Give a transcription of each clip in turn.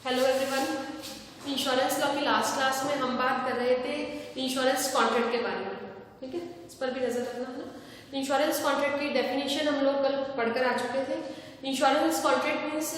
Hello everyone, insurance law की last class में हम बात कर रहे थे इंश्योरेंस कॉन्ट्रैक्ट के बारे में। ठीक है, इस पर भी नजर रखना है ना। इंश्योरेंस कॉन्ट्रैक्ट की डेफिनेशन हम लोग कल पढ़कर आ चुके थे। Insurance contract means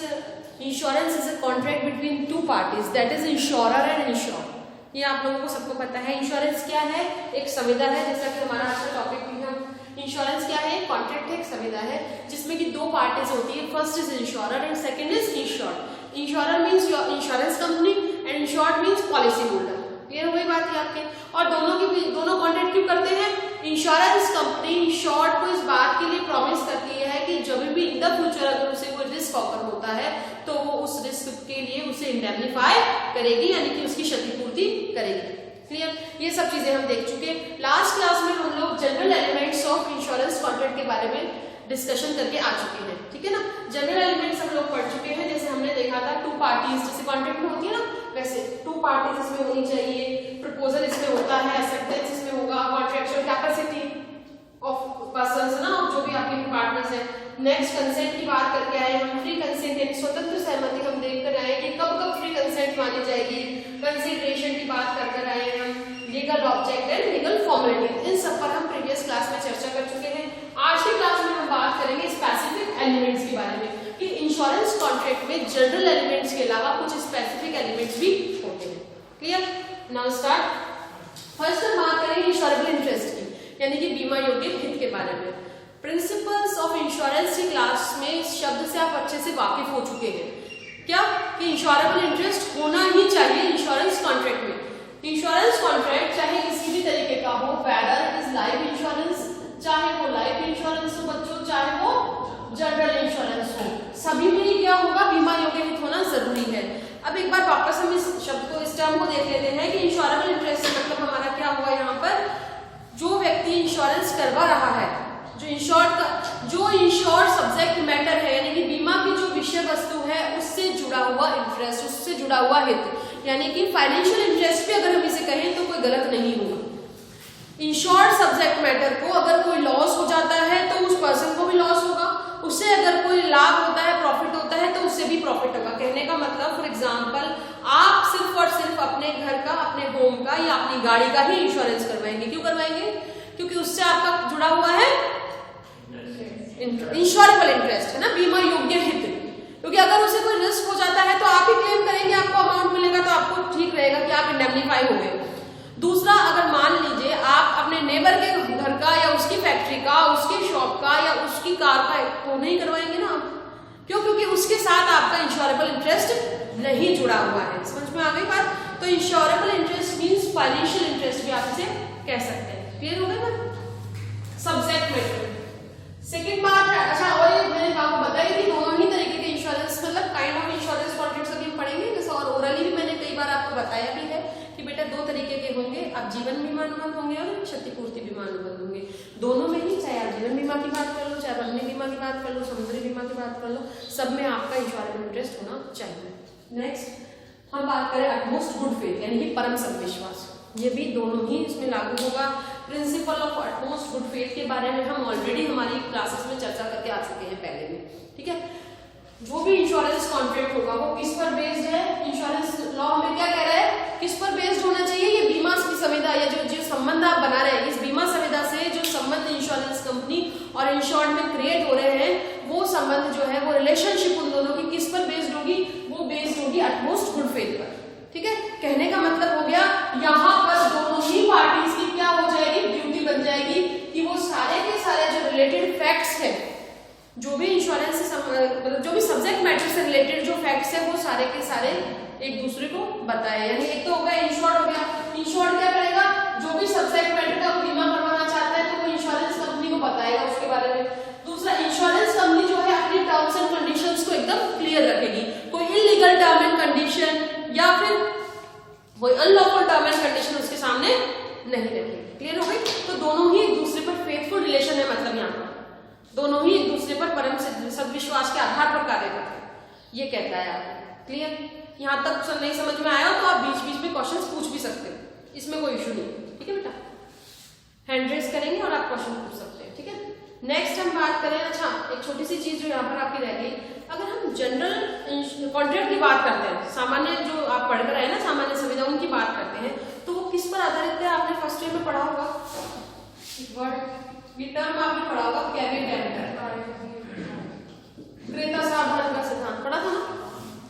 insurance is a contract between two parties, that is insurer and insured. ये आप लोगों को सबको पता है। इंश्योरेंस क्या है? एक संविदा है, जैसा कि हमारा आज का टॉपिक भी है। इंश्योरेंस क्या है? कॉन्ट्रैक्ट है, एक संविदा है जिसमें कि दो पार्टीज होती है। First is insurer and second is insured. Insurer means insurance company and insured means policy holder. Clear हो गई बात है आपके? और दोनों कॉन्ट्रैक्ट क्यों करते हैं? इंश्योरेंस कंपनी इंश्योर्ड को इस बात के लिए प्रॉमिस करती है कि जब भी इन द फ्यूचर अगर उसे कोई रिस्क ऑफर होता है तो वो उस रिस्क के लिए उसे इंडेमनिफाई करेगी, यानी कि उसकी क्षतिपूर्ति करेगी। क्लियर? ये सब चीजें हम देख चुके। लास्ट क्लास में हम लोग general elements of insurance contract के बारे में डिस्कशन करके आ चुके हैं। ठीक है ना। जनरल एलिमेंट्स हम लोग पढ़ चुके हैं। जैसे हमने देखा था टू पार्टीज, जैसे कॉन्ट्रैक्ट में होती है ना, वैसे टू पार्टीज इसमें होनी चाहिए, प्रपोजल इसमें होता है, एक्सेप्टेंस इसमें होगा, कॉन्ट्रैक्चुअल कैपेसिटी ऑफ पर्संस ना, जो भी आपके पार्टनर्स हैं। नेक्स्ट कंसेंट की बात करके आए हम। फ्री कंसेंट यानी स्वतंत्र सहमति हम देख कर आए कि कब कब फ्री कंसेंट मानी जाएगी। कंसिडरेशन की बात कर आए हम। Legal object and legal formality, इन सब पर हम प्रीवियस क्लास में चर्चा कर चुके हैं। आज की क्लास में हम बात करेंगे स्पेसिफिक एलिमेंट्स के बारे में कि इंश्योरेंस कॉन्ट्रैक्ट में जनरल एलिमेंट्स के अलावा कुछ स्पेसिफिक एलिमेंट्स भी होते हैं। क्लियर? Now start. फर्स्ट हम बात करेंगे इंश्योरेबल इंटरेस्ट की, यानी कि बीमा योग्य हित के बारे में। प्रिंसिपल्स ऑफ इंश्योरेंस की क्लास में इस शब्द से आप अच्छे से वाकिफ हो चुके हैं। क्या? कि इंश्योरेबल इंटरेस्ट होना ही चाहिए इंश्योरेंस कॉन्ट्रैक्ट में। इंश्योरेंस कॉन्ट्रैक्ट चाहे किसी भी तरीके का हो, whether it is life insurance, चाहे वो लाइफ इंश्योरेंस हो बच्चों, चाहे वो जनरल इंश्योरेंस हो, सभी में ही क्या होगा? बीमा योग्य हित होना जरूरी है। अब एक बार वापस हम इस शब्द को, इस टर्म को देख लेते हैं कि इंश्योरेबल इंटरेस्ट मतलब हमारा क्या हुआ यहाँ पर? जो व्यक्ति इंश्योरेंस करवा रहा है, जो इंश्योर्ड सब्जेक्ट मैटर है, यानी कि बीमा की जो विषय वस्तु है उससे जुड़ा हुआ इंटरेस्ट, उससे जुड़ा हुआ हित, यानी कि फाइनेंशियल इंटरेस्ट भी अगर हम इसे कहें तो कोई गलत नहीं होगा। इंश्योर्ड सब्जेक्ट मैटर को अगर कोई लॉस हो जाता है तो उस पर्सन को भी लॉस होगा, उससे अगर कोई लाभ होता है, प्रॉफिट होता है तो उससे भी प्रॉफिट होगा। कहने का मतलब फॉर एग्जांपल आप सिर्फ और सिर्फ अपने घर का, अपने होम का या अपनी गाड़ी का ही इंश्योरेंस करवाएंगे। क्यों करवाएंगे? क्योंकि उससे आपका जुड़ा हुआ है इंश्योरेबल इंटरेस्ट, है ना, बीमा योग्य हित। क्योंकि अगर उसे कोई रिस्क हो जाता है तो आप ही क्लेम करेंगे, आपको अमाउंट मिलेगा तो आपको ठीक रहेगा कि आप इंडेमनिफाई हो गए। दूसरा, अगर मान लीजिए आप अपने नेबर के घर का या उसकी फैक्ट्री का, उसकी शॉप का या उसकी कार का, तो नहीं करवाएंगे ना आप। क्यों? क्योंकि उसके साथ आपका इंश्योरेबल इंटरेस्ट नहीं जुड़ा हुआ है। समझ में आ गई बात? तो insurable interest means financial interest भी आप इसे कह सकते हैं। क्लियर हो गई बात? Subject matter. सेकेंड बात है, अच्छा, और ये मैंने आपको बताया कि दोनों ही तरीके के इंश्योरेंस, मतलब काइंड ऑफ इंश्योरेंस कॉन्ट्रैक्ट्स अभी हम पढ़ेंगे। जैसे और ओरली भी मैंने कई बार आपको बताया भी है कि बेटा दो तरीके के होंगे, आप जीवन बीमा अनुबंध होंगे और क्षतिपूर्ति बीमा अनुबंध होंगे। दोनों में ही, चाहे आप जीवन बीमा की बात कर लो, चाहे वन्य बीमा की बात कर लो, समुद्री बीमा की बात कर लो, सब में आपका इंश्योरेबल इंटरेस्ट होना चाहिए। नेक्स्ट हम बात करें अटमोस्ट गुड फेथ, यानी कि परम सद्विश्वास। ये भी दोनों ही इसमें लागू होगा। Principle of utmost good faith के बारे में हम ऑलरेडी हमारी क्लासेस में चर्चा करके आ चुके हैं पहले में। ठीक है। जो भी इंश्योरेंस कॉन्ट्रैक्ट होगा वो किस पर बेस्ड है? इंश्योरेंस लॉ हमें क्या कह रहा है? किस पर बेस्ड होना चाहिए? ये बीमा की संविदा या जो संबंध आप बना रहे हैं, इस बीमा संविदा से जो संबंध इंश्योरेंस कंपनी और इंश्योर्ड में क्रिएट हो रहे हैं, वो संबंध जो है, वो रिलेशनशिप उन दोनों की किस पर बेस्ड होगी? वो बेस्ड होगी अटमोस्ट गुड फेथ पर। ठीक है। कहने का मतलब हो गया यहाँ पर दोनों ही पार्टीज की क्या हो जाएगी? ड्यूटी बन जाएगी कि वो सारे के सारे जो रिलेटेड फैक्ट्स है, जो भी इंश्योरेंस से मतलब जो भी सब्जेक्ट मैटर से रिलेटेड जो फैक्ट्स है, वो सारे के सारे एक दूसरे को बताए। यानी एक तो हो गया इंश्योर्ड, हो गया इंश्योर्ड क्या करेगा? जो भी सब्जेक्ट मैटर का बीमा करवाना चाहता है तो वो इंश्योरेंस कंपनी को बताएगा उसके बारे में। दूसरा, इंश्योरेंस कंपनी जो है अपनी टर्म्स एंड कंडीशंस को एकदम क्लियर रखेगी। कोई इलीगल टर्म एंड कंडीशन या फिर कोई अनलॉफुल टर्म एंड कंडीशन उसके सामने नहीं रखेगी। क्लियर हो गई? तो दोनों ही एक दूसरे पर फेथफुल रिलेशन है, मतलब यहाँ पर दोनों ही एक दूसरे पर परम सद्विश्वास के आधार पर कार्य करते हैं, ये कहता है आपको। क्लियर? यहाँ तक नहीं समझ में आया तो आप बीच बीच में क्वेश्चंस पूछ भी सकते हैं, इसमें कोई इशू नहीं। ठीक है बेटा, हैंड रेस करेंगे और आप क्वेश्चन पूछ सकते हैं। ठीक है। नेक्स्ट हम बात करें, अच्छा एक छोटी सी चीज जो यहाँ पर आपकी रह गई, अगर हम जनरल कॉन्ट्रैक्ट की बात करते हैं, सामान्य जो आप पढ़कर आए ना सामान्य सुविधा, उनकी बात करते हैं, तो वो किस पर आधारित है? आपने फर्स्ट ईयर में पढ़ा होगा वर्ड, ये टर्म आपने पढ़ा होगा कैविट टेम्पर, क्रेता सावधान का सिद्धांत पढ़ा था ना?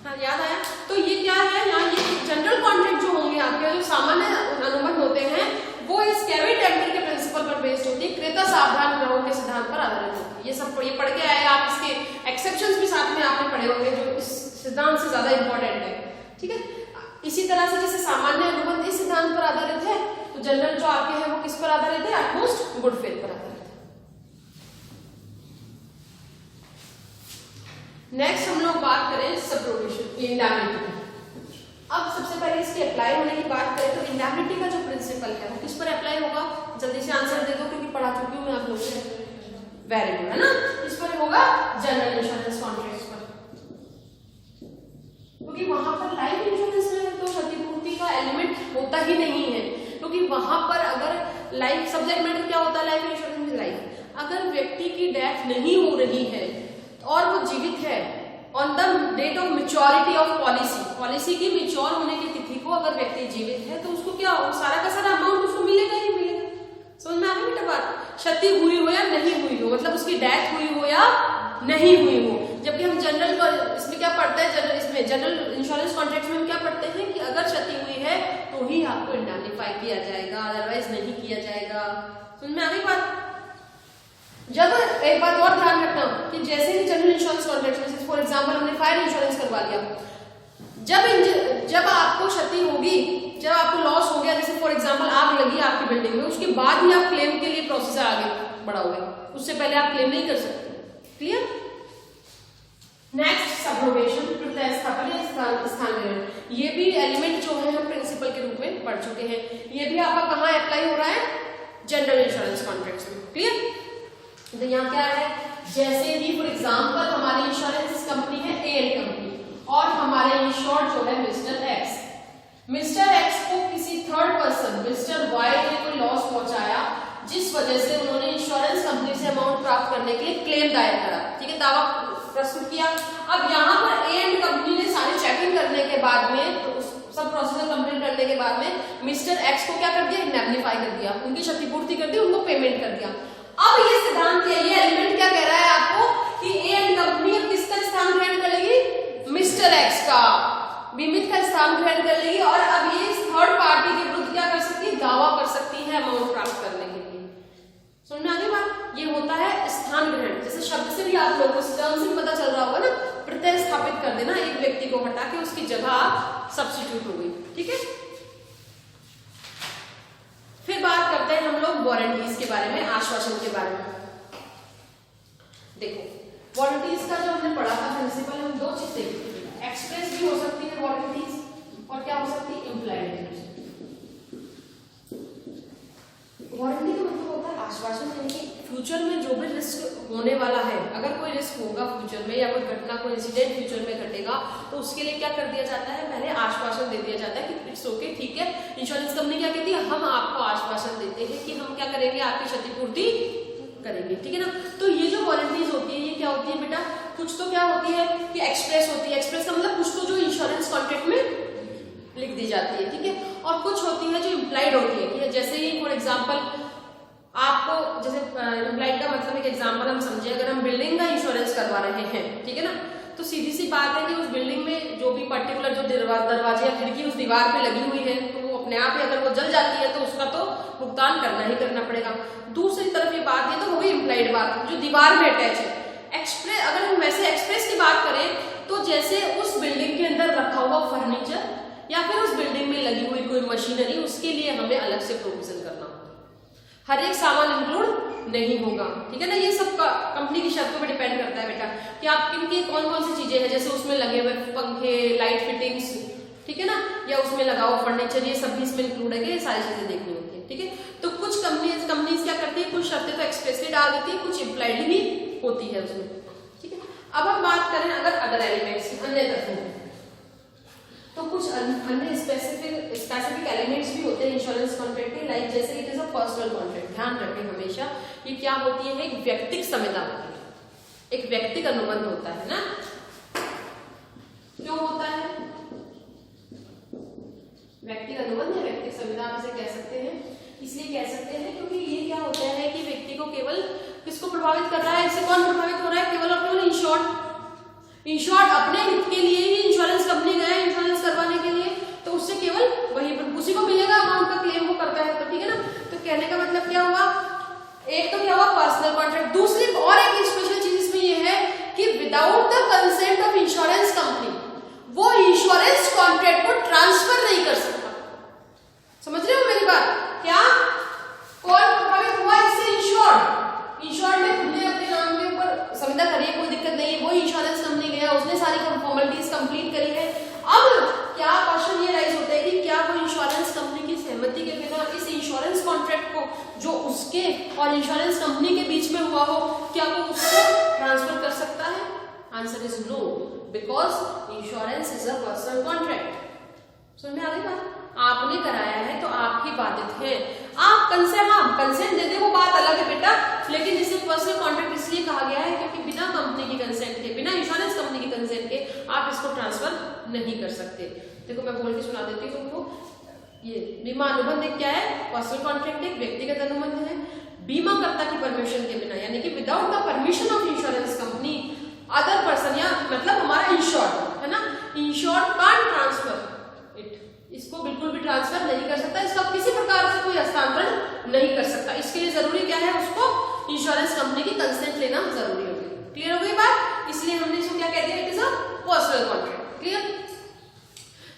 हाँ याद आया? तो ये क्या है, यहाँ ये जनरल कॉन्ट्रैक्ट जो होंगे आपके, जो सामान्य अनुबंध होते हैं, वो इस कैविट टेम्पर के प्रिंसिपल पर बेस्ड होती है, क्रेता सावधान ग्रहों के सिद्धांत पर आधारित होती है। ये सब ये पढ़ के आए आप, इसके एक्सेप्शंस भी साथ में आपने पढ़े होंगे जो इस सिद्धांत से ज्यादा इंपॉर्टेंट है, ठीक है। इसी तरह से जैसे सामान्य अनुबंध इस सिद्धांत पर आधारित है, तो जनरल जो आपके हैं वो किस पर आधारित है? एटमोस्ट गुड फेथ पर आधारित है। नेक्स्ट हम लोग बात करें सबरोगेशन, इंडैम्निटी। अब सबसे पहले इसके अप्लाई होने की बात करें तो इंडैम्निटी का जो प्रिंसिपल है वो किस पर अप्लाई होगा? जल्दी से आंसर दे दो क्योंकि पढ़ा चुकी हूं मैं आप लोगों से। वेरी गुड, है ना? इस पर होगा जनरल इंश्योरेंस कॉन्ट्रैक्ट्स पर, क्योंकि वहां पर लाइफ इंश्योरेंस में तो क्षतिपूर्ति का एलिमेंट होता ही नहीं है, क्योंकि वहां पर अगर लाइफ सब्जेक्ट मैटर क्या होता है लाइफ इंश्योरेंस में? लाइफ, अगर व्यक्ति की डेथ नहीं हो रही है और वो जीवित है on the date of maturity of policy, policy की मेच्योर होने की तिथि को अगर व्यक्ति जीवित है तो उसको क्या सारा का सारा अमाउंट उसको मिलेगा ही मिलेगा। समझ में आ गई बेटा बात? क्षति हुई हो या नहीं हुई हो, मतलब उसकी डेथ हुई हो या नहीं हुई हो। जबकि हम जनरल इसमें क्या पढ़ते हैं, जनरल इंश्योरेंस कॉन्ट्रैक्ट में हम क्या पढ़ते हैं कि अगर क्षति हुई है तो ही आपको इंडैम्निफाई किया जाएगा, अदरवाइज नहीं किया जाएगा। समझ में आ गई बात? जब एक बात और ध्यान रखना कि जैसे ही जनरल इंश्योरेंस कॉन्ट्रैक्ट में फॉर एग्जांपल हमने फायर इंश्योरेंस करवा लिया, जब आपको क्षति होगी, जब आपको लॉस हो गया, जैसे फॉर एग्जांपल आग लगी आपकी बिल्डिंग में, उसके बाद ही आप क्लेम के लिए प्रोसीजर आगे बढ़ाओगे, उससे पहले आप क्लेम नहीं कर सकते। क्लियर? नेक्स्ट सबरोगेशन, प्रतिस्थापन या स्थान ग्रहण, ये भी एलिमेंट जो है हम प्रिंसिपल के रूप में पढ़ चुके हैं। ये भी आपका कहाँ अप्लाई हो रहा है? जनरल इंश्योरेंस कॉन्ट्रैक्ट्स में। क्लियर? तो यहाँ क्या है, जैसे कि फॉर एग्जांपल हमारी इंश्योरेंस कंपनी है ए एंड कंपनी और हमारे इंश्योर्ड जो है मिस्टर एक्स, मिस्टर एक्स को किसी थर्ड पर्सन मिस्टर वाई ने कोई लॉस पहुंचाया, जिस वजह से उन्होंने इंश्योरेंस कंपनी से अमाउंट प्राप्त करने के लिए क्लेम दायर करा, ठीक है, दावा प्रस्तुत किया। अब यहाँ पर ए एंड कंपनी ने सारी चेकिंग करने के बाद में, सब प्रोसीजर कंप्लीट करने के बाद में मिस्टर एक्स को क्या कर दिया? इंडैम्निफाई कर दिया, उनकी क्षतिपूर्ति कर दी, उनको पेमेंट कर दिया। अब ये सिद्धांत क्या, ये एलिमेंट क्या कह रहा है आपको कि ए एंड कंपनी अब किसका स्थान ग्रहण कर लेगी? मिस्टर एक्स का, बीमित का स्थान ग्रहण कर लेगी और अब ये थर्ड पार्टी के विरुद्ध क्या कर सकती है? दावा कर सकती है अमाउंट प्राप्त करने के लिए। समझ में आ गई बात? ये होता है स्थान ग्रहण। जैसे शब्द से भी आप लोगों को टर्म से पता चल रहा होगा ना, प्रतिस्थापित कर देना, एक व्यक्ति को हटा के उसकी जगह सब्स्टिट्यूट हो गई, ठीक है। फिर बात करते हैं हम लोग वारंटीज के बारे में, आश्वासन के बारे में। देखो वारंटीज का जो हमने पढ़ा था प्रिंसिपल, हम दो चीज देखते हैं, एक्सप्रेस भी हो सकती है वारंटीज और क्या हो सकती है? इम्प्लाइड। वारंटी का मतलब होता है आश्वासन, यानी कि फ्यूचर में जो भी रिस्क होने वाला है, अगर कोई रिस्क होगा फ्यूचर में या कोई घटना, कोई इंसिडेंट फ्यूचर में घटेगा, तो उसके लिए क्या कर दिया जाता है? पहले आश्वासन दे दिया जाता है कि इट्स ओके, ठीक है। इंश्योरेंस कंपनी क्या कहती है? हम आपको आश्वासन देते हैं कि हम क्या करेंगे? आपकी क्षतिपूर्ति करेंगे, ठीक है ना। तो ये जो वारंटीज होती है ये क्या होती है बेटा? कुछ तो क्या होती है कि एक्सप्रेस होती है, एक्सप्रेस का मतलब कुछ तो जो इंश्योरेंस कॉन्ट्रैक्ट में लिख दी जाती है, ठीक है, और कुछ होती है जो इम्प्लाइड होती है। जैसे ही फॉर एग्जांपल आपको, जैसे इम्प्लाइड का मतलब एक एग्जांपल हम समझे, अगर हम बिल्डिंग का इंश्योरेंस करवा रहे हैं, ठीक है ना, तो सीधी सी बात है कि उस बिल्डिंग में जो भी पर्टिकुलर जो दरवाजे या खिड़की उस दीवार पे लगी हुई है, तो वो अपने आप ही अगर वो जल जाती है तो उसका तो भुगतान करना ही करना पड़ेगा। दूसरी तरफ ये बात है तो वो भी इम्प्लाइड बात जो दीवार में अटैच है। एक्सप्रेस, अगर हम वैसे एक्सप्रेस की बात करें तो जैसे उस बिल्डिंग के अंदर रखा हुआ फर्नीचर या फिर उस बिल्डिंग में लगी हुई कोई मशीनरी, उसके लिए हमें अलग से प्रोविजन करना होता है, हर एक सामान इंक्लूड नहीं होगा, ठीक है ना। ये सब कंपनी की शर्तों पर डिपेंड करता है बेटा कि आप किनकी कौन कौन सी चीजें हैं, जैसे उसमें लगे हुए पंखे, लाइट फिटिंग्स, ठीक है ना, या उसमें लगा हुआ फर्नीचर, ये सब भी इसमें इंक्लूड है, ये सारी चीजें देखनी होती है, ठीक है। तो कुछ कंपनीज क्या करती है, कुछ शर्तें तो एक्सप्रेसली डाल देती है, कुछ इम्प्लाइड भी होती है उसमें, ठीक है। अब हम बात करें अगर अदर एलिमेंट्स, अन्य तत्वों, तो कुछ अन्य स्पेसिफिक स्पेसिफिक एलिमेंट्स भी होते हैं इंश्योरेंस कॉन्ट्रैक्ट के, लाइक जैसे it is a personal contract. ध्यान रखें हमेशा ये क्या होती है, एक व्यक्तिक संविदा होती है, एक व्यक्तिक अनुबंध होता है ना। क्यों होता है व्यक्तिगत अनुबंध या व्यक्तिगत संविदा, आप इसे कह सकते हैं, इसलिए कह सकते हैं क्योंकि ये क्या होता है कि व्यक्ति को केवल किसको प्रभावित कर रहा है, इससे कौन प्रभावित हो रहा है, केवल और केवल इंश्योर्ड अपने हित के लिए ही इंश्योरेंस कंपनी गया है इंश्योरेंस करवाने के लिए, तो उससे केवल वही उसी को मिलेगा अमाउंट का क्लेम वो करता है, तो ठीक है ना। तो कहने का मतलब क्या हुआ, एक तो क्या हुआ पर्सनल कॉन्ट्रैक्ट, दूसरी और एक स्पेशल चीज इसमें ये है कि without the consent of insurance company वो इंश्योरेंस कॉन्ट्रैक्ट को ट्रांसफर नहीं कर सकता। समझ रहे हो मेरी बात, क्या कौन प्रभावित हुआ इससे, इंश्योर्ड ने खुद ने अपने नाम के ऊपर संविदा करी है, कोई दिक्कत नहीं है, वो इंश्योरेंस कंपनी गया, उसने सारी फॉर्मेलिटीज कंप्लीट करी है। अब क्या क्वेश्चन ये राइज होता है कि क्या वो इंश्योरेंस कंपनी की सहमति के बिना इस इंश्योरेंस कॉन्ट्रैक्ट को जो उसके और इंश्योरेंस कंपनी के बीच में हुआ हो, क्या वो उसको ट्रांसफर कर सकता है? Answer is no, because insurance is a personal contract. समझ में आ गई बात, आपने कराया है तो आप ही बाधित हैं, आप कंसेंट दे दे वो बात अलग है बेटा, लेकिन इसे पर्सनल कॉन्ट्रैक्ट इसलिए कहा गया है क्योंकि बिना कंपनी की कंसेंट के, बिना इंश्योरेंस कंपनी की कंसेंट के आप इसको ट्रांसफर नहीं कर सकते। देखो मैं बोल के सुना देती हूँ तुमको, ये बीमा अनुबंध एक क्या है, पर्सनल कॉन्ट्रैक्ट एक व्यक्तिगत अनुबंध है, बीमाकर्ता की परमिशन के बिना, यानी कि without the permission of insurance company other person, या मतलब हमारा इंश्योर्ड है ना, इंश्योर्ड कांट ट्रांसफर इट, इसको बिल्कुल भी ट्रांसफर नहीं कर सकता, इसका किसी प्रकार से कोई हस्तांतरण नहीं कर सकता। इसके लिए जरूरी क्या है, उसको इंश्योरेंस कंपनी की कंसेंट लेना जरूरी होगी। क्लियर हो गई बात, इसलिए हमने इसको क्या कहते हैं, it is a personal contract. Clear,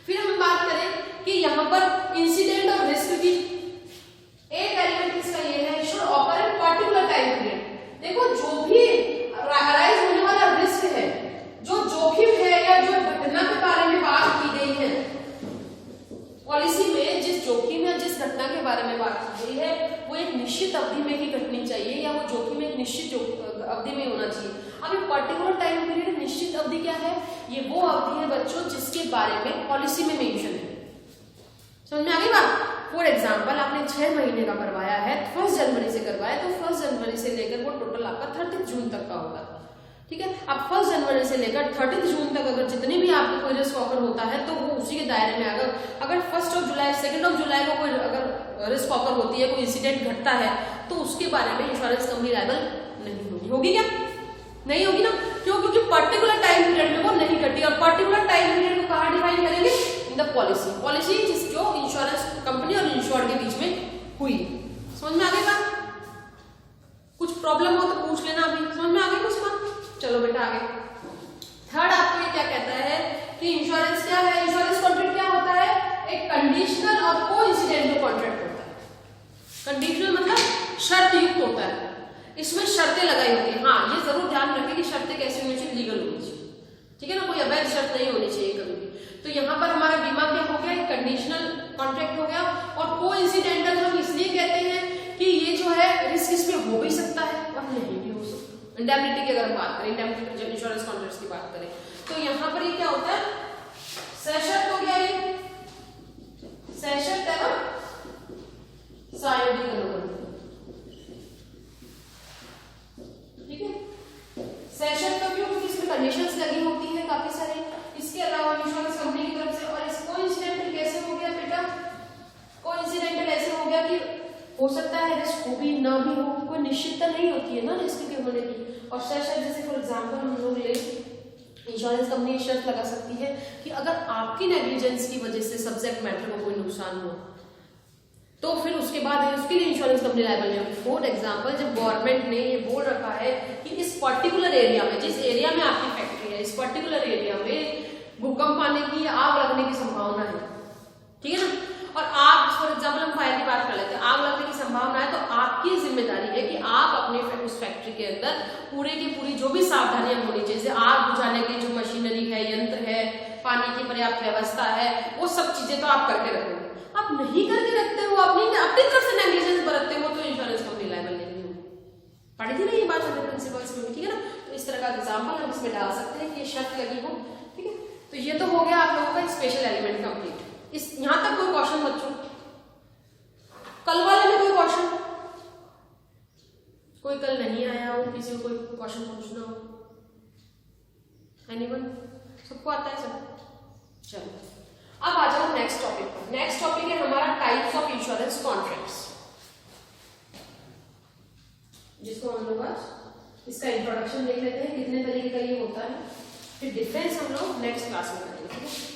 फिर हम बात करें कि यहाँ पर इंसिडेंट और रिस्क की एक एलिमेंट इसका ये है, should occur in particular time period. देखो जो भी अराइज होने वाला रिस्क है, जो जोखिम है या जो घटना के बारे में बात की गई है पॉलिसी में, जिस जोखिम या जिस घटना के बारे में बात की गई है वो एक निश्चित अवधि में ही घटनी चाहिए, या वो जोखिम एक निश्चित अवधि में होना चाहिए। अब एक पर्टिकुलर टाइम पीरियड, निश्चित अवधि क्या है, ये वो अवधि है बच्चों जिसके बारे में पॉलिसी में मेंशन है। समझ में आ गई बात। फॉर एग्जाम्पल आपने 6 महीने का करवाया है, 1 जनवरी से करवाया, तो 1 जनवरी से लेकर वो टोटल आपका 30 जून तक का होगा, ठीक है। अब 1 जनवरी से लेकर 30 जून तक अगर जितनी भी आपको कोई रिस्क ऑफर होता है तो वो उसी के दायरे में आएगा। अगर 1 जुलाई 2 जुलाई को कोई अगर रिस्क ऑफर होती है, कोई इंसिडेंट घटता है, तो उसके बारे में इंश्योरेंस कंपनी लायबल नहीं होगी। होगी क्या? नहीं होगी ना, क्यों? क्योंकि पर्टिकुलर टाइम पीरियड में वो नहीं घटी, और पर्टिकुलर टाइम पीरियड को कहाँ डिफाइन करेंगे, इन द पॉलिसी जो इंश्योरेंस कंपनी और इंश्योर्ड के बीच में हुई। समझ में आ गई बात? कुछ प्रॉब्लम हो तो पूछ लेना अभी। समझ में आ गई कुछ बात? चलो बेटा आगे। थर्ड आपको ये क्या कहता है कि इंश्योरेंस क्या है, इंश्योरेंस कॉन्ट्रैक्ट क्या होता है, एक कंडीशनल और कोइंसिडेंटल कॉन्ट्रैक्ट होता है। कंडीशनल मतलब शर्त युक्त होता है, इसमें शर्तें लगाई होती है। हाँ ये जरूर ध्यान रखें कि शर्तें कैसी होनी चाहिए, लीगल होनी चाहिए, ठीक है ना, कोई अवैध शर्त नहीं होनी चाहिए कभी भी। तो यहाँ पर हमारा बीमा क्या हो गया, एक कंडीशनल कॉन्ट्रैक्ट हो गया, और कोइंसिडेंटल हम इसलिए कहते हैं कि ये जो है रिस्क इसमें हो भी सकता है और नहीं भी हो सकता। इंडेमनिटी की अगर हम बात करें, इंडेमनिटी जब इंश्योरेंस कॉन्ट्रैक्ट्स की बात करें, तो यहाँ पर ये क्या होता है, सशर्त हो गया, ये सशर्त एवं सायोगिक अनुबंध, ठीक है। सशर्त तो क्यों, क्योंकि इसमें कंडीशंस लगी होती है काफी सारी, इसके अलावा इंश्योरेंस कंपनी की तरफ से। और इस कोइंसिडेंटल कैसे हो गया बेटा, कोइंसिडेंटल ऐसे हो गया कि हो सकता है रिस्क हो भी ना भी हो, कोई निश्चितता नहीं होती है ना रिस्क के होने की। और शर्त जैसे फॉर एग्जांपल हम लोग ले, इंश्योरेंस कंपनी शर्त लगा सकती है कि अगर आपकी नेग्लिजेंस की वजह से सब्जेक्ट मैटर को कोई नुकसान हो तो फिर उसके बाद उसके लिए इंश्योरेंस कंपनी लायबल नहीं होगी। फॉर एग्जांपल जब गवर्नमेंट ने ये बोल रखा है कि इस पर्टिकुलर एरिया में, जिस एरिया में आपकी फैक्ट्री है, इस पर्टिकुलर एरिया में भूकंप आने की या आग लगने की संभावना है, ठीक है ना, और आप फॉर एग्जाम्पल हम फायर की बात कर लेते हैं, आग लगने की संभावना है, तो आपकी जिम्मेदारी है कि आप अपने उस फैक्ट्री के अंदर पूरे की पूरी जो भी सावधानियां होनी चाहिए, जैसे आग बुझाने की जो मशीनरी है, यंत्र है, पानी की पर्याप्त व्यवस्था है, वो सब चीजें तो आप करके रखोगे। आप नहीं करके रखते हो, अपनी तरफ से नेग्लिजेंस बरतते हो, तो इंश्योरेंस कंपनी लायबल नहीं होगी। पढ़ी थी ना ये बात हमने प्रिंसिपल्स में, ठीक है ना। तो इस तरह का एग्जाम्पल हम इसमें डाल सकते हैं कि ये शर्त लगी हो, ठीक है। तो ये तो हो गया आप लोगों का स्पेशल एलिमेंट कंप्लीट। इस यहां तक कोई क्वेश्चन बच्चों? कल वाले में कोई क्वेश्चन? कोई कल नहीं आया हो, किसी को कोई क्वेश्चन पूछना हो? एनीवन? सबको आता है सब? चलो अब आ जाओ नेक्स्ट टॉपिक पर। नेक्स्ट टॉपिक है हमारा टाइप्स ऑफ इंश्योरेंस कॉन्ट्रैक्ट्स, जिसको हम लोग आज इसका इंट्रोडक्शन देख लेते हैं, कितने तरीके का ये होता है, फिर डिफरेंस हम लोग नेक्स्ट क्लास में करेंगे।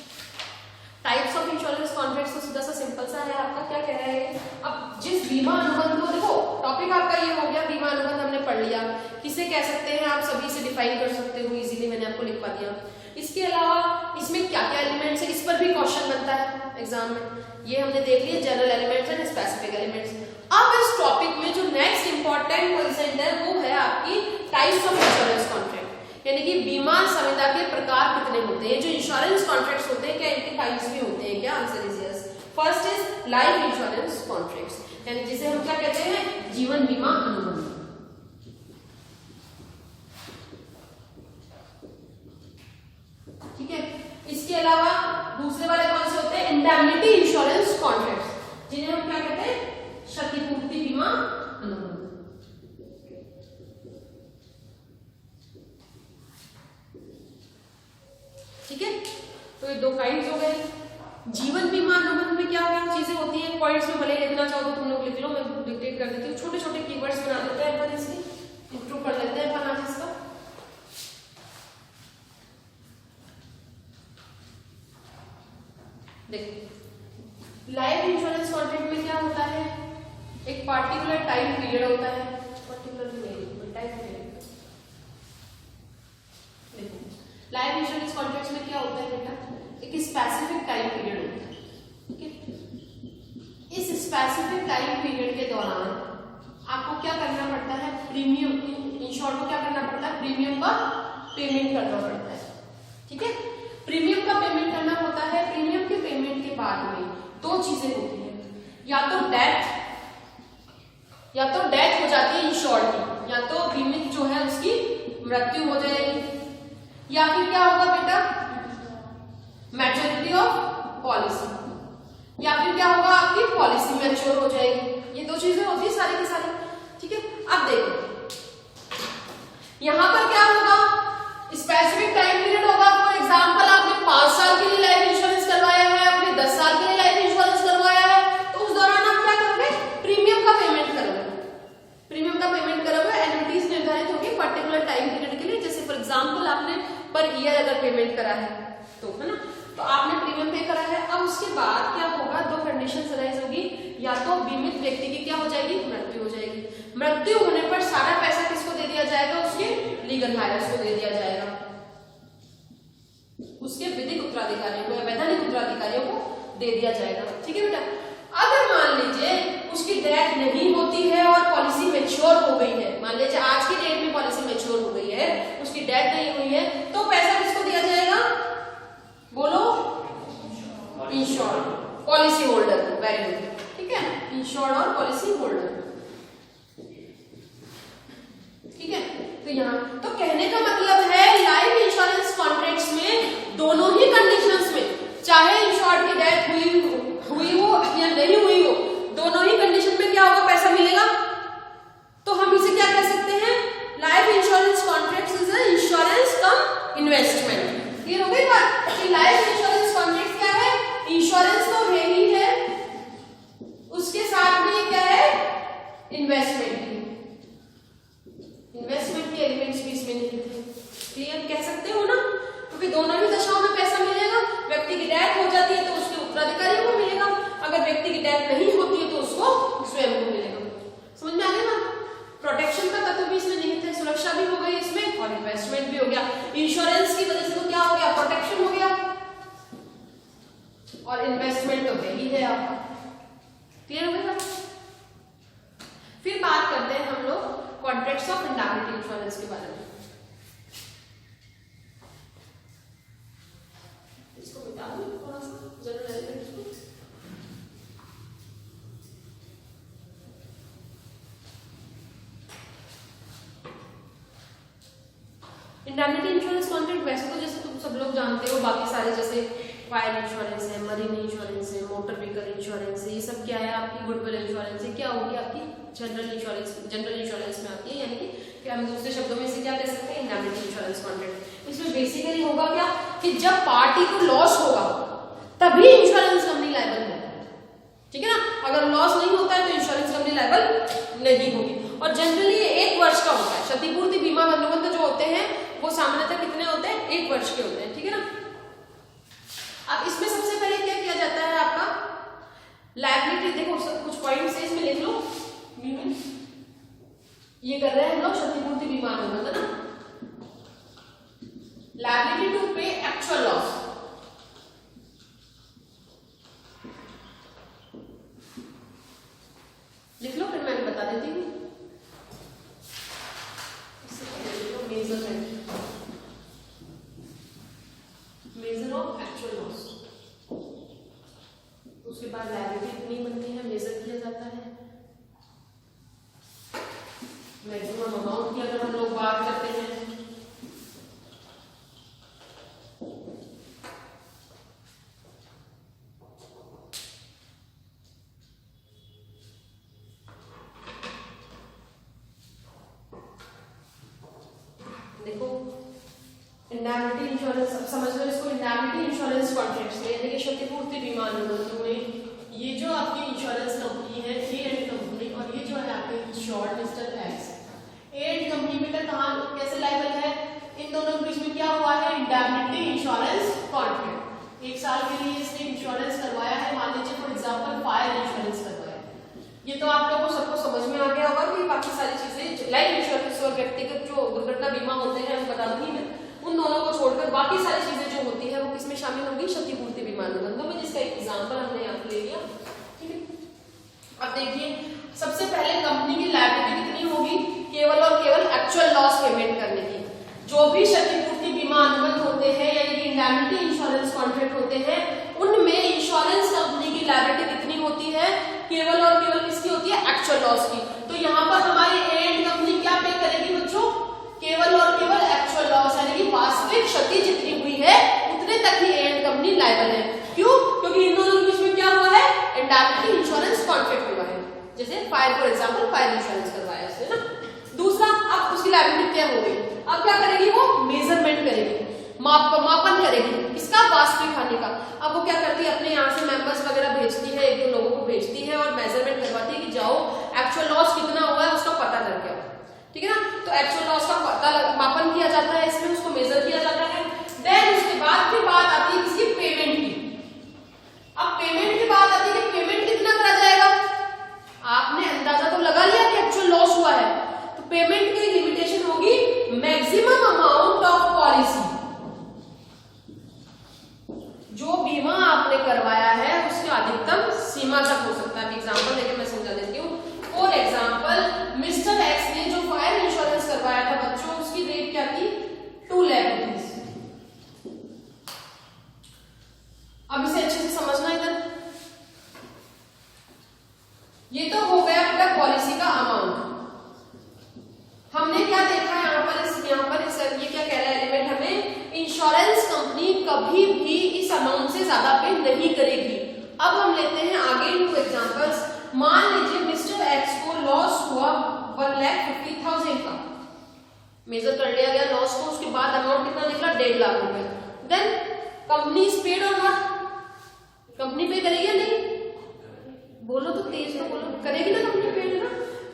टाइप्स ऑफ इंश्योरेंस कॉन्ट्रैक्ट्स तो सीधा सा सिंपल सा है आपका, क्या कह रहा है, अब जिस बीमा अनुबंध को, देखो टॉपिक आपका ये हो गया, बीमा अनुबंध हमने पढ़ लिया, किसे कह सकते हैं आप सभी से डिफाइन कर सकते हो इजीली, मैंने आपको लिखवा दिया। इसके अलावा इसमें क्या क्या एलिमेंट्स है, इस पर भी क्वेश्चन बनता है एग्जाम में, ये हमने देख लिया general elements and specific elements. अब इस टॉपिक में जो नेक्स्ट इंपॉर्टेंट कंसेप्ट है वो है आपकी टाइप्स ऑफ इंश्योरेंस कॉन्ट्रैक्ट, यानी कि बीमा संविदा के प्रकार कितने होते हैं, जो इंश्योरेंस कॉन्ट्रैक्ट्स होते हैं क्या इनके टाइप्स भी होते हैं क्या? Answer is yes. First is life insurance contracts, यानी जिसे हम क्या कहते हैं, जीवन बीमा अनुबंध। ठीक है, इसके अलावा दूसरे वाले कौन से होते हैं, इंडेमनिटी इंश्योरेंस कॉन्ट्रैक्ट्स, जिन्हें हम क्या कहते हैं, क्षतिपूर्ति बीमा अनुबंध। ठीक है, तो ये दो काइंड्स हो गए। जीवन बीमा अनुबंध में क्या क्या चीजें होती हैं, पॉइंट्स में भले लिखना चाहो तो तुम लोग लिख लो, मैं डिक्टेट कर देती हूँ, छोटे छोटे कीवर्ड्स बना देते हैं अपन, इसकी इंट्रो कर लेते हैं अपन आज इसका। देखो लाइफ इंश्योरेंस कॉन्ट्रैक्ट में क्या होता है, एक पार्टिकुलर टाइम पीरियड होता है, पार्टिकुलर टाइम पीरियड। देखो लाइफ इंश्योरेंस कॉन्ट्रैक्ट में क्या होता है बेटा, एक स्पेसिफिक टाइम पीरियड होता है। ठीक है, इस स्पेसिफिक टाइम पीरियड के दौरान आपको क्या करना पड़ता है, प्रीमियम, इंश्योर को क्या करना पड़ता है, प्रीमियम का पेमेंट करना पड़ता है। ठीक है, प्रीमियम का पेमेंट करना होता है। प्रीमियम के पेमेंट के बाद में दो चीजें होती हैं, या तो डेथ हो जाती है इंश्योर्ड की, या तो बीमित जो है उसकी मृत्यु हो जाएगी, या फिर क्या होगा बेटा, मैच्योरिटी ऑफ पॉलिसी, या फिर क्या होगा, आपकी पॉलिसी मैच्योर हो जाएगी। ये दो चीजें होती है सारी की सारी। ठीक है, अब देखो यहां पर क्या होगा, स्पेसिफिक टाइम पीरियड होगा। फॉर एग्जांपल आपने 5 साल के लिए लाइफ इंश्योरेंस करवाया है, आपने 10 साल के लिए लाइफ इंश्योरेंस करवाया है, तो उस दौरान आप क्या करोगे, प्रीमियम का पेमेंट करोगे। प्रीमियम का पेमेंट करोगे, एन्युटीज निर्धारित होगी पर्टिकुलर टाइम पीरियड के लिए। जैसे फॉर एग्जांपल आपने पर ईयर अगर पेमेंट करा है तो, है ना, तो आपने प्रीमियम पे करा है। अब उसके बाद क्या होगा, दो कंडीशन राइज होगी, या तो बीमित व्यक्ति की क्या हो जाएगी, मृत्यु हो जाएगी। मृत्यु होने पर सारा पैसा किसको दे दिया जाएगा, उसके लीगल हायर्स को दे दिया जाएगा, उसके विधिक उत्तराधिकारियों को या वैधानिक उत्तराधिकारियों को दे दिया जाएगा। ठीक है बेटा, अगर मान लीजिए उसकी डेथ नहीं होती है और पॉलिसी मैच्योर हो गई है, मान लीजिए आज की डेट में पॉलिसी मैच्योर हो गई है, उसकी डेथ नहीं हुई है, तो पैसा किसको दिया जाएगा, बोलो, इंश्योर्ड पॉलिसी होल्डर को। वेरी गुड, ठीक है, इंश्योर्ड और पॉलिसी होल्डर। ठीक है, तो यहाँ तो कहने का मतलब है लाइफ इंश्योरेंस कॉन्ट्रैक्ट्स में दोनों ही कंडीशंस में, चाहे इंश्योर्ड की डेथ हुई हो या नहीं हुई हो, दोनों ही कंडीशन में क्या होगा, पैसा मिलेगा। तो हम इसे क्या कह सकते हैं, life insurance contracts is a insurance come investment. Clear हो गई बात कि लाइफ इंश्योरेंस कॉन्ट्रैक्ट क्या है, इंश्योरेंस तो है ही है, उसके साथ में क्या है, इन्वेस्टमेंट के एलिमेंट्स भी इसमें नहीं थे। क्लियर कह सकते हो ना, क्योंकि दोनों ही दशाओं में पैसा मिलेगा। व्यक्ति की डेथ हो जाती है तो उसके उत्तराधिकारी को मिलेगा, अगर व्यक्ति की डेथ नहीं होती है तो उसको स्वयं को मिलेगा। समझ में आ गया ना, प्रोटेक्शन का तत्व भी इसमें निहित है, सुरक्षा भी हो गई इसमें और इन्वेस्टमेंट भी हो गया। इंश्योरेंस की वजह से तो क्या हो गया, प्रोटेक्शन हो गया और इन्वेस्टमेंट तो वही है आपका। क्लियर हो गया। फिर बात करते हैं हम लोग कॉन्ट्रैक्ट्स ऑफ इंडेमनिटी इंश्योरेंस के बारे में। इसको बता दूं थोड़ा सा जनरल एलिमेंट्स को। इंडेमनिटी इंश्योरेंस कॉन्ट्रैक्ट वैसे तो जैसे तुम सब लोग जानते हो, बाकी सारे जैसे फायर इंश्योरेंस है, मरीन इंश्योरेंस है, मोटर व्हीकल इंश्योरेंस है, ये सब क्या है आपकी गुडविल इंश्योरेंस है, क्या होगी आपकी जनरल इंश्योरेंस में आती है, यानी कि हम दूसरे शब्दों में से क्या कह सकते हैं इंडेमनिटी इंश्योरेंस कॉन्ट्रैक्ट। इसमें बेसिकली होगा क्या कि जब पार्टी को लॉस होगा तभी इंश्योरेंस कंपनी लायबल होगी, ठीक है ना। अगर लॉस नहीं होता है तो इंश्योरेंस कंपनी लायबल नहीं होगी। और जनरली 1 वर्ष का होता है। क्षतिपूर्ति बीमा अनुबंध जो होते हैं वो सामान्यतः कितने होते हैं, 1 वर्ष के होते हैं, ठीक है ना। अब इसमें सबसे पहले क्या किया जाता है आपका लायबिलिटी, देखो कुछ पॉइंट्स है इसमें लिख लो, ये कर रहे हैं हम लोग क्षतिपूर्ति बीमा अनुबंध ना, लायबिलिटी टू पे एक्चुअल लॉस, लिख लो फिर मैं बता देती हूँ। मेजर ऑफ एक्चुअल लॉस, उसके बाद लायबिलिटी कितनी बनती है मेजर किया जाता है, मैक्सिमम अमाउंट की अगर हम लोग बात करते हैं इंडेमनिटी इंश्योरेंस, अब समझ लो इसको इंडेमनिटी इंश्योरेंस कॉन्ट्रैक्ट्स में यानी कि क्षतिपूर्ति बीमा अनुबंधों में ये जो आपकी इंश्योरेंस कंपनी है ए एंड कंपनी और ये जो है आपके insured mister x, A and company में कहाँ कैसे लायबल है, इन दोनों के बीच में क्या हुआ है इंडेमनिटी इंश्योरेंस कॉन्ट्रैक्ट। 1 साल के लिए इसने इंश्योरेंस करवाया है, मान लीजिए फॉर एग्जाम्पल फायर इंश्योरेंस करवाया, ये तो आप लोगों को सबको समझ में आ गया होगा कि बाकी सारी चीजें लाइफ इंश्योरेंस और व्यक्तिगत जो दुर्घटना बीमा होते हैं बता दूंगी मैं, उन दोनों को छोड़कर बाकी सारी चीजें जो होती है वो किसमें शामिल होगी क्षतिपूर्ति बीमा अनुबंधों में, जिसका एक एग्जांपल हमने यहाँ पे ले लिया, ठीक है। अब देखिए सबसे पहले कंपनी की लायबिलिटी कितनी होगी, केवल और केवल एक्चुअल लॉस पेमेंट करने की। जो भी क्षतिपूर्ति बीमा अनुबंध होते हैं यानी कि इंडेमनिटी इंश्योरेंस कॉन्ट्रैक्ट होते हैं उनमें इंश्योरेंस कंपनी की लायबिलिटी कितनी होती है, केवल और केवल किसकी होती है एक्चुअल लॉस की। तो यहाँ पर हमारी ए एंड कंपनी क्या पे करेगी बच्चों, केवल और केवल एक्चुअल लॉस यानी कि वास्तविक क्षति जितनी हुई है उतने तक ही एंड कंपनी लायबल है। क्यों, क्योंकि इन दोनों के बीच में क्या हुआ है इंडेमनिटी इंश्योरेंस कॉन्ट्रैक्ट हुआ है, जैसे fire for example fire insurance करवाया इसने ना। दूसरा अब उसकी लायबिलिटी क्या हो गई, अब क्या करेगी वो मेजरमेंट करेगी, मापन करेगी इसका वास्तविक हानि का। अब वो क्या करती है अपने यहाँ से मेंबर्स वगैरह भेजती है, 1-2 लोगों को भेजती है और मेजरमेंट करवाती है कि जाओ एक्चुअल लॉस कितना हुआ है उसका पता करके आओ, ठीक है ना। तो एक्चुअल लॉस का पता मापन किया जाता है, इसमें उसको मेजर किया जाता है। देन उसके बाद फिर बात आती है किसकी, पेमेंट की। अब पेमेंट की बात आती है कि पेमेंट कितना करा जाएगा, आपने अंदाजा तो लगा लिया कि एक्चुअल लॉस हुआ है, तो पेमेंट की लिमिटेशन होगी मैक्सिमम अमाउंट ऑफ पॉलिसी, जो बीमा आपने करवाया है उसकी अधिकतम सीमा तक हो सकता है। एग्जांपल लेके मैं समझा देती हूँ। फॉर एग्जांपल मिस्टर एक्स ने जो फायर इंश्योरेंस करवाया था बच्चों उसकी रेट क्या थी 2 लाख रुपीज। अब इसे अच्छे से समझना इधर, ये तो हो गया बेटा पॉलिसी का अमाउंट। हमने क्या देखा है यहाँ पर ये क्या कह रहा है एलिमेंट हमें, इंश्योरेंस कंपनी कभी भी इस अमाउंट से ज्यादा पे नहीं करेगी। अब हम लेते हैं आगे 2 एग्जांपल्स। मान लीजिए मिस्टर एक्स को लॉस हुआ 1,50,000 का, मेजर कर लिया गया लॉस को, उसके बाद अमाउंट कितना निकला 1.5 लाख रुपया। देन कंपनी इज पेड और नॉट, कंपनी पे करेगी या नहीं, बोलो तो तेज तो बोलो, करेगी ना कंपनी पेड है ना,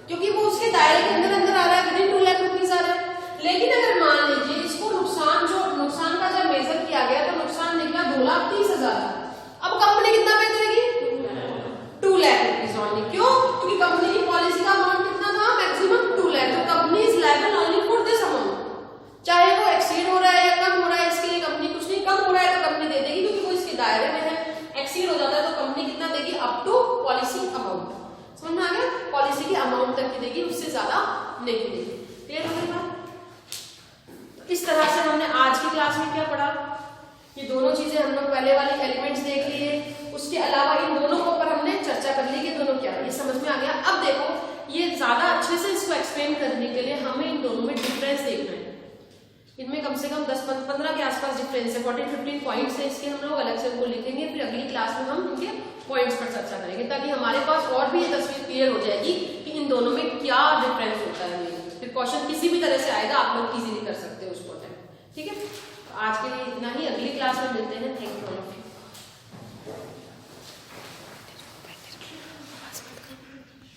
क्योंकि वो उसके दायरे के अंदर आ रहा है, विदिन 2 लाख रुपीज आ रहा है। लेकिन अगर मान लीजिए इसको नुकसान का जब मेजर किया गया तो नुकसान निकला 2,30,000, अब कंपनी कितना पे करेगी 2 लाख रुपीज ओनली। क्यों, क्योंकि कंपनी की पॉलिसी का अमाउंट कितना था मैक्सिमम 2 लाख, तो company is liable only for this amount. चाहे वो एक्सीड हो रहा है या कम हो रहा है इसके लिए कंपनी कुछ नहीं, कम हो रहा है तो कंपनी दे देगी क्योंकि वो इसके दायरे में है, एक्सीड हो जाता है तो कंपनी कितना देगी अप टू पॉलिसी अमाउंट। समझ में आ गया, पॉलिसी के अमाउंट तक की देगी, उससे ज्यादा नहीं देगी। क्लियर हो गई बात। इस तरह से हमने आज की क्लास में क्या पढ़ा, ये दोनों चीजें हम लोग पहले वाले एलिमेंट्स देख लिए, उसके अलावा इन दोनों के ऊपर हमने चर्चा कर ली कि दोनों क्या है, ये समझ में आ गया। अब देखो ये ज्यादा अच्छे से इसको एक्सप्लेन करने के लिए हमें इन दोनों में डिफरेंस देखना है। इनमें कम से कम 10-15 के आसपास डिफरेंस है, 14-15 पॉइंट्स है इसके, हम लोग अलग से उनको लिखेंगे, फिर अगली क्लास में हम इनके पॉइंट्स पर चर्चा करेंगे, ताकि हमारे पास और भी ये तस्वीर क्लियर हो जाएगी कि इन दोनों में क्या डिफरेंस होता है। फिर क्वेश्चन किसी भी तरह से आएगा, आप लोग इजीली कर सकते हो उसको अटेम्प्ट। ठीक है, आज के लिए इतना ही, अगली क्लास में मिलते हैं।